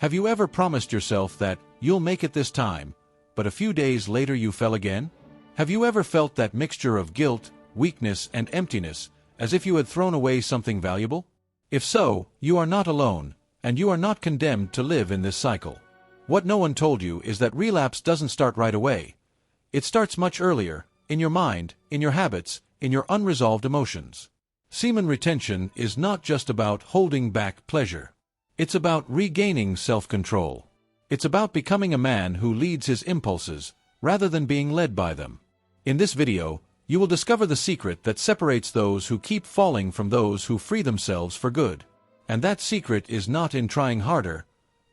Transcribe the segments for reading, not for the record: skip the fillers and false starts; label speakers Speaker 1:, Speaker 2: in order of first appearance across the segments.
Speaker 1: Have you ever promised yourself that you'll make it this time, but a few days later you fell again? Have you ever felt that mixture of guilt, weakness, and emptiness, as if you had thrown away something valuable? If so, you are not alone, and you are not condemned to live in this cycle. What no one told you is that relapse doesn't start right away. It starts much earlier, in your mind, in your habits, in your unresolved emotions. Semen retention is not just about holding back pleasure. It's about regaining self-control. It's about becoming a man who leads his impulses, rather than being led by them. In this video, you will discover the secret that separates those who keep falling from those who free themselves for good. And that secret is not in trying harder,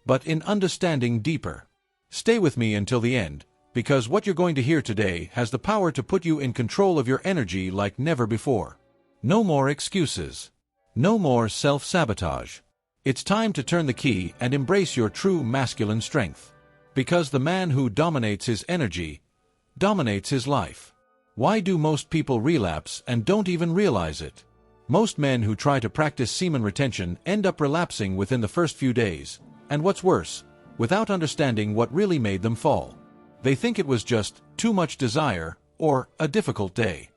Speaker 1: but in understanding deeper. Stay with me until the end, because what you're going to hear today has the power to put you in control of your energy like never before. No more excuses. No more self-sabotage. It's time to turn the key and embrace your true masculine strength. Because the man who dominates his energy dominates his life. Why do most people relapse and don't even realize it? Most men who try to practice semen retention end up relapsing within the first few days, and what's worse, without understanding what really made them fall. They think it was just too much desire or a difficult day.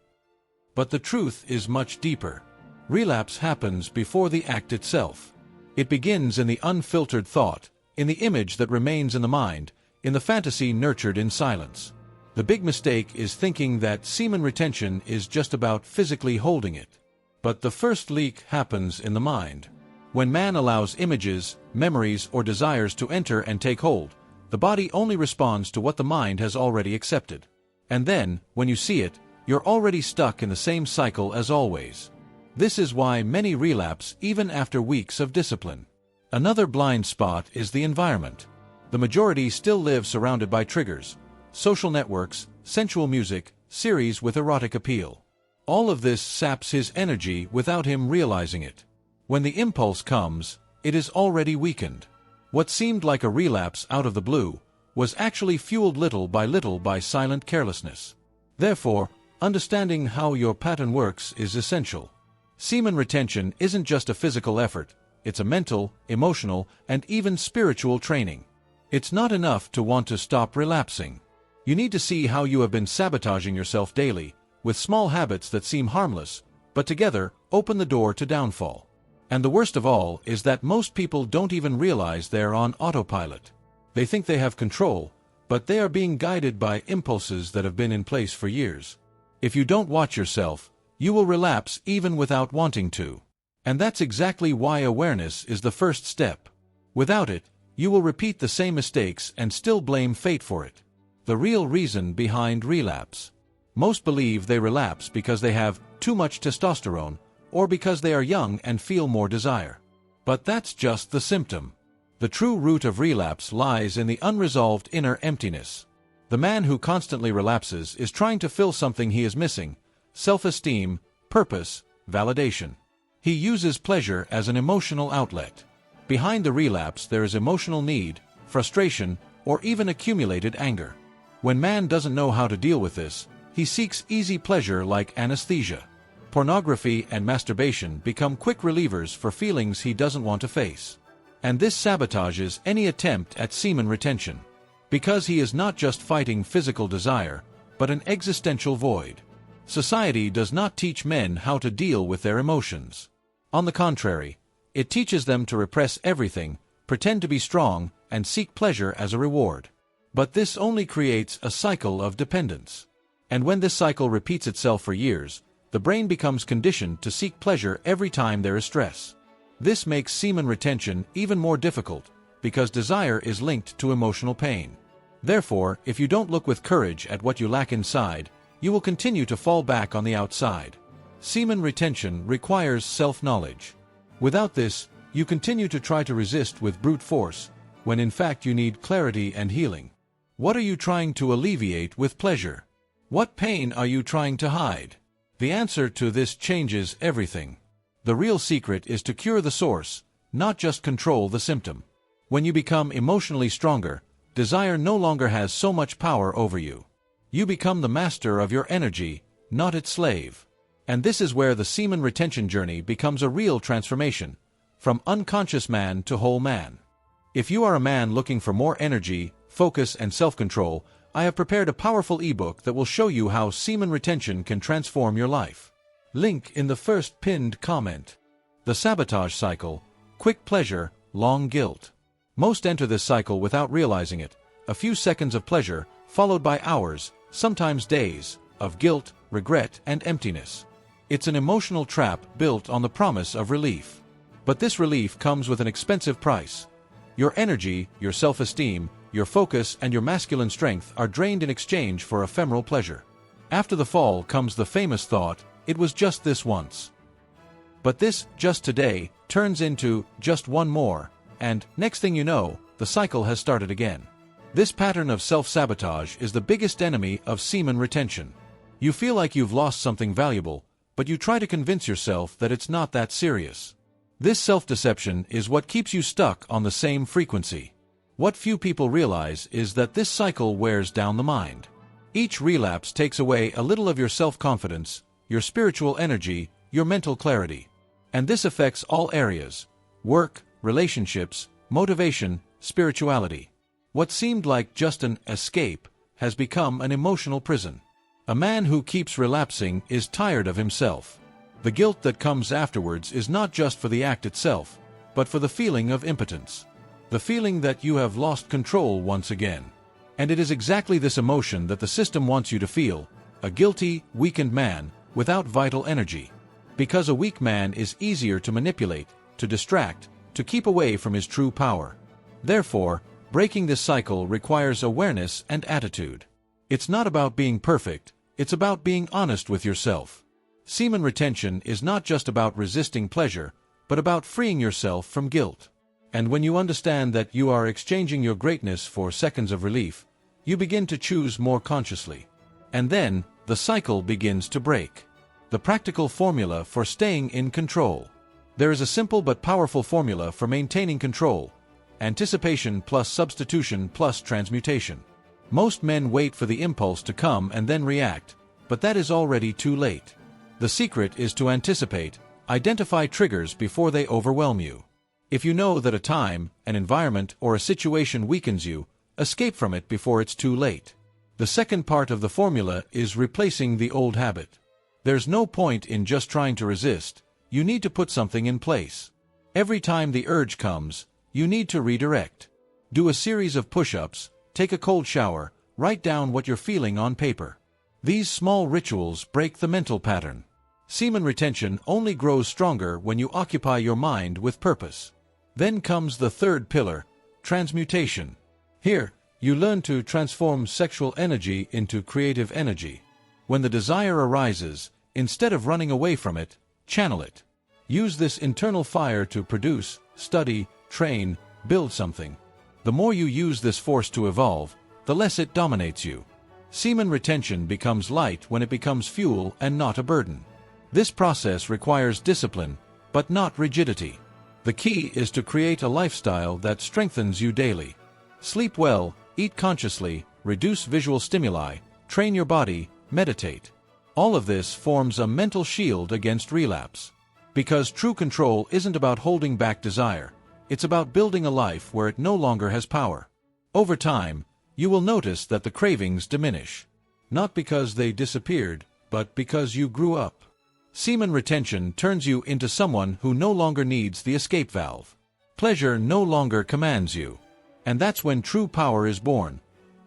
Speaker 1: But the truth is much deeper. Relapse happens before the act itself. It begins in the unfiltered thought, in the image that remains in the mind, in the fantasy nurtured in silence. The big mistake is thinking that semen retention is just about physically holding it. But the first leak happens in the mind. When man allows images, memories, or desires to enter and take hold, the body only responds to what the mind has already accepted. And then, when you see it, you're already stuck in the same cycle as always. This is why many relapse even after weeks of discipline. Another blind spot is the environment. The majority still live surrounded by triggers, social networks, sensual music, series with erotic appeal. All of this saps his energy without him realizing it. When the impulse comes, it is already weakened. What seemed like a relapse out of the blue was actually fueled little by silent carelessness. Therefore, understanding how your pattern works is essential. Semen retention isn't just a physical effort, it's a mental, emotional, and even spiritual training. It's not enough to want to stop relapsing. You need to see how you have been sabotaging yourself daily, with small habits that seem harmless, but together open the door to downfall. And the worst of all is that most people don't even realize they're on autopilot. They think they have control, but they are being guided by impulses that have been in place for years. If you don't watch yourself, you will relapse even without wanting to. And that's exactly why awareness is the first step. Without it, you will repeat the same mistakes and still blame fate for it. The real reason behind relapse. Most believe they relapse because they have too much testosterone, or because they are young and feel more desire. But that's just the symptom. The true root of relapse lies in the unresolved inner emptiness. The man who constantly relapses is trying to fill something he is missing: self-esteem, purpose, validation. He uses pleasure as an emotional outlet. Behind the relapse there is emotional need, frustration, or even accumulated anger. When man doesn't know how to deal with this, he seeks easy pleasure like anesthesia. Pornography and masturbation become quick relievers for feelings he doesn't want to face. And this sabotages any attempt at semen retention. Because he is not just fighting physical desire, but an existential void. Society does not teach men how to deal with their emotions. On the contrary, it teaches them to repress everything, pretend to be strong, and seek pleasure as a reward. But this only creates a cycle of dependence. And when this cycle repeats itself for years, the brain becomes conditioned to seek pleasure every time there is stress. This makes semen retention even more difficult, because desire is linked to emotional pain. Therefore, if you don't look with courage at what you lack inside, you will continue to fall back on the outside. Semen retention requires self-knowledge. Without this, you continue to try to resist with brute force, when in fact you need clarity and healing. What are you trying to alleviate with pleasure? What pain are you trying to hide? The answer to this changes everything. The real secret is to cure the source, not just control the symptom. When you become emotionally stronger, desire no longer has so much power over you. You become the master of your energy, not its slave. And this is where the semen retention journey becomes a real transformation, from unconscious man to whole man. If you are a man looking for more energy, focus, and self-control, I have prepared a powerful ebook that will show you how semen retention can transform your life. Link in the first pinned comment. The sabotage cycle: quick pleasure, long guilt. Most enter this cycle without realizing it. A few seconds of pleasure, followed by hours, sometimes days, of guilt, regret, and emptiness. It's an emotional trap built on the promise of relief. But this relief comes with an expensive price. Your energy, your self-esteem, your focus, and your masculine strength are drained in exchange for ephemeral pleasure. After the fall comes the famous thought, "It was just this once." But this "just today" turns into "just one more," and, next thing you know, the cycle has started again. This pattern of self-sabotage is the biggest enemy of semen retention. You feel like you've lost something valuable, but you try to convince yourself that it's not that serious. This self-deception is what keeps you stuck on the same frequency. What few people realize is that this cycle wears down the mind. Each relapse takes away a little of your self-confidence, your spiritual energy, your mental clarity. And this affects all areas: work, relationships, motivation, spirituality. What seemed like just an escape has become an emotional prison. A man who keeps relapsing is tired of himself. The guilt that comes afterwards is not just for the act itself, but for the feeling of impotence. The feeling that you have lost control once again. And it is exactly this emotion that the system wants you to feel: a guilty, weakened man, without vital energy. Because a weak man is easier to manipulate, to distract, to keep away from his true power. Therefore, breaking this cycle requires awareness and attitude. It's not about being perfect, it's about being honest with yourself. Semen retention is not just about resisting pleasure, but about freeing yourself from guilt. And when you understand that you are exchanging your greatness for seconds of relief, you begin to choose more consciously. And then, the cycle begins to break. The practical formula for staying in control. There is a simple but powerful formula for maintaining control: anticipation plus substitution plus transmutation. Most men wait for the impulse to come and then react, but that is already too late. The secret is to anticipate, identify triggers before they overwhelm you. If you know that a time, an environment, or a situation weakens you, escape from it before it's too late. The second part of the formula is replacing the old habit. There's no point in just trying to resist, you need to put something in place. Every time the urge comes, you need to redirect. Do a series of push-ups, take a cold shower, write down what you're feeling on paper. These small rituals break the mental pattern. Semen retention only grows stronger when you occupy your mind with purpose. Then comes the third pillar: transmutation. Here, you learn to transform sexual energy into creative energy. When the desire arises, instead of running away from it, channel it. Use this internal fire to produce, study, train, build something. The more you use this force to evolve, the less it dominates you. Semen retention becomes light when it becomes fuel and not a burden. This process requires discipline, but not rigidity. The key is to create a lifestyle that strengthens you daily. Sleep well, eat consciously, reduce visual stimuli, train your body, meditate. All of this forms a mental shield against relapse. Because true control isn't about holding back desire, it's about building a life where it no longer has power. Over time, you will notice that the cravings diminish. Not because they disappeared, but because you grew up. Semen retention turns you into someone who no longer needs the escape valve. Pleasure no longer commands you. And that's when true power is born,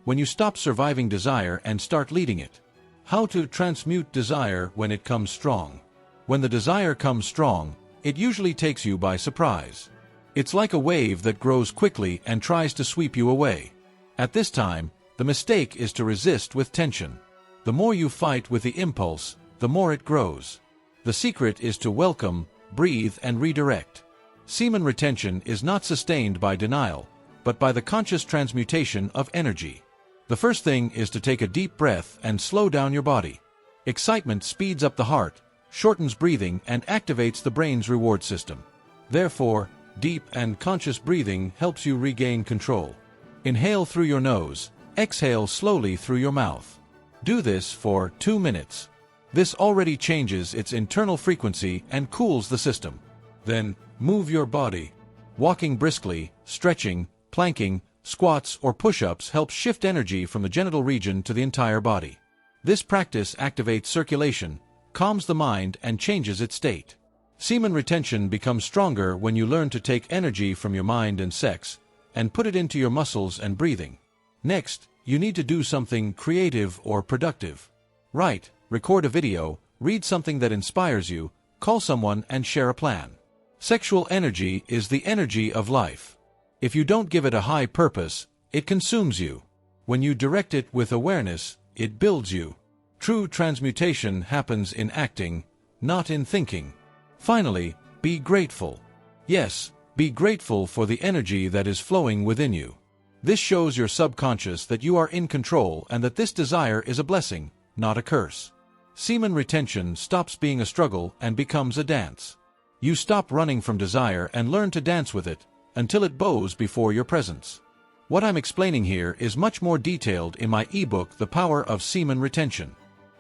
Speaker 1: when you stop surviving desire and start leading it. How to transmute desire when it comes strong. When the desire comes strong, it usually takes you by surprise. It's like a wave that grows quickly and tries to sweep you away. At this time, the mistake is to resist with tension. The more you fight with the impulse, the more it grows. The secret is to welcome, breathe, and redirect. Semen retention is not sustained by denial, but by the conscious transmutation of energy. The first thing is to take a deep breath and slow down your body. Excitement speeds up the heart, shortens breathing, and activates the brain's reward system. Therefore, deep and conscious breathing helps you regain control. Inhale through your nose, exhale slowly through your mouth. Do this for 2 minutes. This already changes its internal frequency and cools the system. Then, move your body. Walking briskly, stretching, Planking, squats, or push-ups helps shift energy from the genital region to the entire body. This practice activates circulation, calms the mind, and changes its state. Semen retention becomes stronger when you learn to take energy from your mind and sex, and put it into your muscles and breathing. Next, you need to do something creative or productive. Write, record a video, read something that inspires you, call someone, and share a plan. Sexual energy is the energy of life. If you don't give it a high purpose, it consumes you. When you direct it with awareness, it builds you. True transmutation happens in acting, not in thinking. Finally, be grateful. Yes, be grateful for the energy that is flowing within you. This shows your subconscious that you are in control and that this desire is a blessing, not a curse. Semen retention stops being a struggle and becomes a dance. You stop running from desire and learn to dance with it, until it bows before your presence. What I'm explaining here is much more detailed in my ebook, The Power of Semen Retention.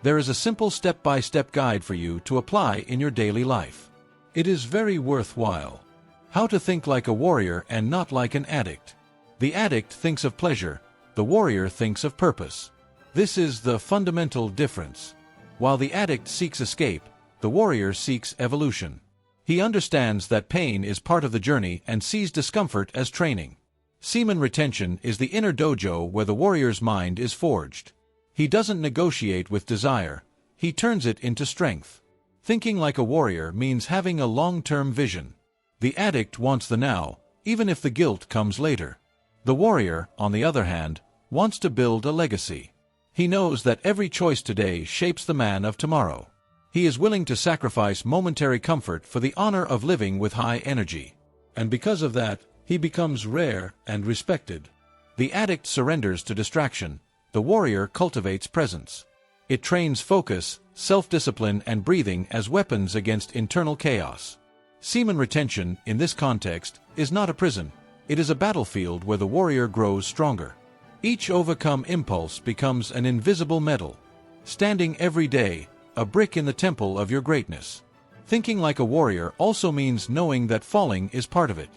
Speaker 1: There is a simple step-by-step guide for you to apply in your daily life. It is very worthwhile. How to think like a warrior and not like an addict. The addict thinks of pleasure, the warrior thinks of purpose. This is the fundamental difference. While the addict seeks escape, the warrior seeks evolution. He understands that pain is part of the journey and sees discomfort as training. Semen retention is the inner dojo where the warrior's mind is forged. He doesn't negotiate with desire, he turns it into strength. Thinking like a warrior means having a long-term vision. The addict wants the now, even if the guilt comes later. The warrior, on the other hand, wants to build a legacy. He knows that every choice today shapes the man of tomorrow. He is willing to sacrifice momentary comfort for the honor of living with high energy. And because of that, he becomes rare and respected. The addict surrenders to distraction. The warrior cultivates presence. It trains focus, self-discipline, and breathing as weapons against internal chaos. Semen retention, in this context, is not a prison. It is a battlefield where the warrior grows stronger. Each overcome impulse becomes an invisible medal. Standing every day, a brick in the temple of your greatness. Thinking like a warrior also means knowing that falling is part of it.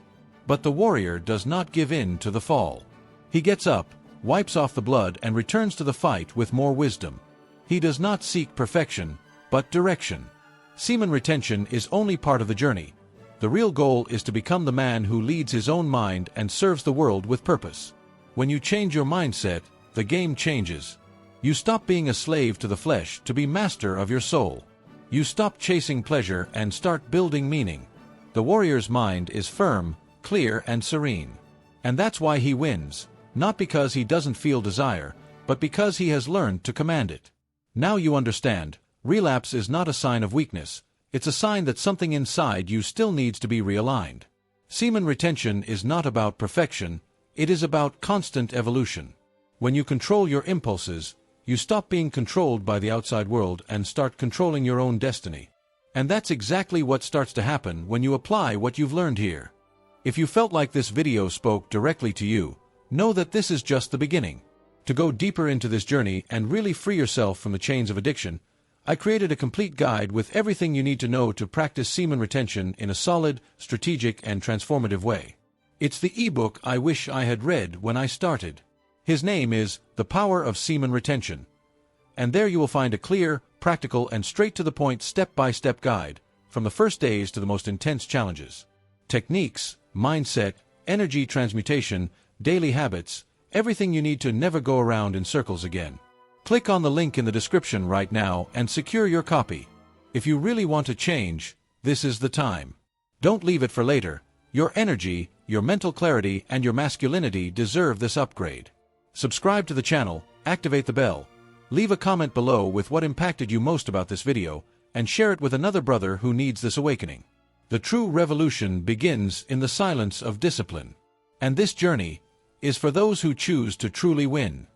Speaker 1: But the warrior does not give in to the fall. He gets up, wipes off the blood, and returns to the fight with more wisdom. He does not seek perfection, but direction. Semen retention is only part of the journey. The real goal is to become the man who leads his own mind and serves the world with purpose. When you change your mindset, the game changes. You stop being a slave to the flesh to be master of your soul. You stop chasing pleasure and start building meaning. The warrior's mind is firm, clear, and serene. And that's why he wins, not because he doesn't feel desire, but because he has learned to command it. Now you understand, relapse is not a sign of weakness, it's a sign that something inside you still needs to be realigned. Semen retention is not about perfection, it is about constant evolution. When you control your impulses, you stop being controlled by the outside world and start controlling your own destiny. And that's exactly what starts to happen when you apply what you've learned here. If you felt like this video spoke directly to you, know that this is just the beginning. To go deeper into this journey and really free yourself from the chains of addiction, I created a complete guide with everything you need to know to practice semen retention in a solid, strategic, and transformative way. It's the ebook I wish I had read when I started. His name is The Power of Semen Retention. And there you will find a clear, practical, and straight-to-the-point step-by-step guide, from the first days to the most intense challenges. Techniques, mindset, energy transmutation, daily habits, everything you need to never go around in circles again. Click on the link in the description right now and secure your copy. If you really want to change, this is the time. Don't leave it for later. Your energy, your mental clarity, and your masculinity deserve this upgrade. Subscribe to the channel, activate the bell, leave a comment below with what impacted you most about this video, and share it with another brother who needs this awakening. The true revolution begins in the silence of discipline. And this journey is for those who choose to truly win.